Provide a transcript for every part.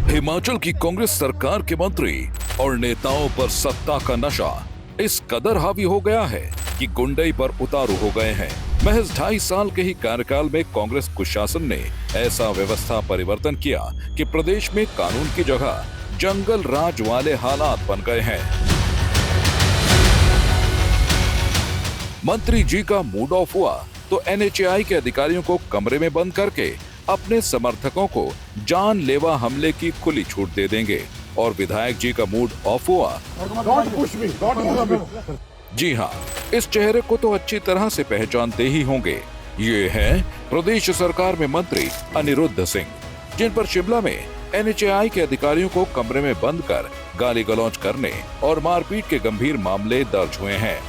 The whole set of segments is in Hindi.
हिमाचल की कांग्रेस सरकार के मंत्री और नेताओं पर सत्ता का नशा इस कदर हावी हो गया है कि गुंडई पर उतारू हो गए हैं। महज 2.5 साल के ही कार्यकाल में कांग्रेस कुशासन ने ऐसा व्यवस्था परिवर्तन किया कि प्रदेश में कानून की जगह जंगल राज वाले हालात बन गए हैं। मंत्री जी का मूड ऑफ हुआ तो एनएचएआई के अधिकारियों को कमरे में बंद करके अपने समर्थकों को जानलेवा हमले की खुली छूट दे देंगे। और विधायक जी का मूड ऑफ हुआ। जी हाँ, इस चेहरे को तो अच्छी तरह से पहचानते ही होंगे। ये हैं प्रदेश सरकार में मंत्री अनिरुद्ध सिंह, जिन पर शिमला में एनएचएआई के अधिकारियों को कमरे में बंद कर गाली गलौज करने और मारपीट के गंभीर मामले दर्ज हुए हैं।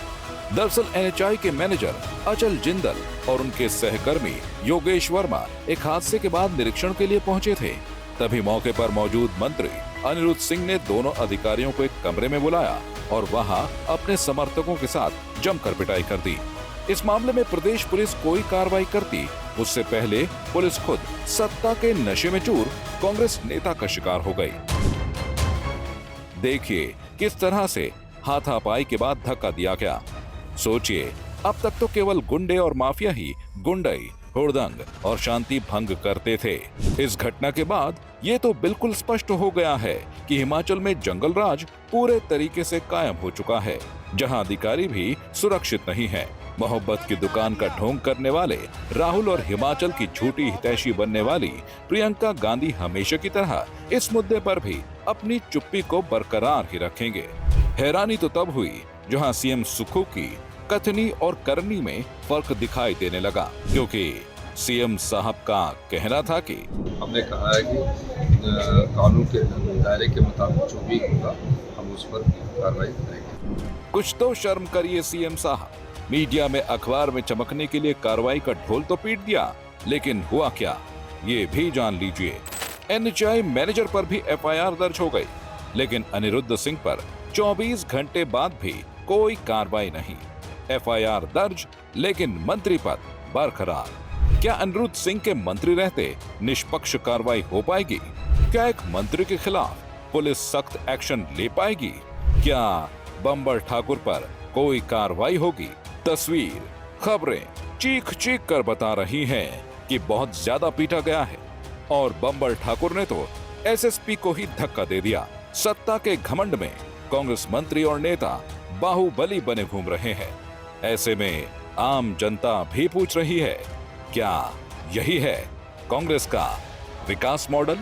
दरअसल एनएचएआई के मैनेजर अचल जिंदल और उनके सहकर्मी योगेश वर्मा एक हादसे के बाद निरीक्षण के लिए पहुंचे थे। तभी मौके पर मौजूद मंत्री अनिरुद्ध सिंह ने दोनों अधिकारियों को एक कमरे में बुलाया और वहां अपने समर्थकों के साथ जमकर पिटाई कर दी। इस मामले में प्रदेश पुलिस कोई कार्रवाई करती उससे पहले पुलिस खुद सत्ता के नशे में चूर कांग्रेस नेता का शिकार हो गई। देखिए किस तरह से हाथापाई के बाद धक्का दिया गया। सोचिए, अब तक तो केवल गुंडे और माफिया ही गुंडई, हुड़दंग और शांति भंग करते थे। इस घटना के बाद ये तो बिल्कुल स्पष्ट हो गया है कि हिमाचल में जंगल राज पूरे तरीके से कायम हो चुका है, जहां अधिकारी भी सुरक्षित नहीं है। मोहब्बत की दुकान का ढोंग करने वाले राहुल और हिमाचल की झूठी हितैषी बनने वाली प्रियंका गांधी हमेशा की तरह इस मुद्दे पर भी अपनी चुप्पी को बरकरार ही रखेंगे। हैरानी तो तब हुई जहां सीएम सुक्खू की कथनी और करनी में फर्क दिखाई देने लगा, क्योंकि सीएम साहब का कहना था कि हमने कहा है कि कानून के दायरे के मुताबिक जो भी होगा हम उस पर कार्रवाई करेंगे। कुछ तो शर्म करिए सीएम साहब, मीडिया में अखबार में चमकने के लिए कार्रवाई का ढोल तो पीट दिया, लेकिन हुआ क्या ये भी जान लीजिए। एनएचएआई मैनेजर पर भी एफआईआर दर्ज हो गई, लेकिन अनिरुद्ध सिंह पर 24 घंटे बाद भी कोई कार्रवाई नहीं। एफआईआर दर्ज लेकिन मंत्री पद बरकरार। क्या अनिरुद्ध सिंह के मंत्री रहते निष्पक्ष कार्रवाई हो पाएगी? क्या एक मंत्री के खिलाफ पुलिस सख्त एक्शन ले पाएगी? क्या बंबर ठाकुर पर कोई कार्रवाई होगी? तस्वीर, खबरें चीख चीख कर बता रही हैं कि बहुत ज्यादा पीटा गया है और बंबर ठाकुर ने तो एसएसपी को ही धक्का दे दिया। सत्ता के घमंड में कांग्रेस मंत्री और नेता बाहुबली बने घूम रहे हैं। ऐसे में आम जनता भी पूछ रही है, क्या यही है कांग्रेस का विकास मॉडल?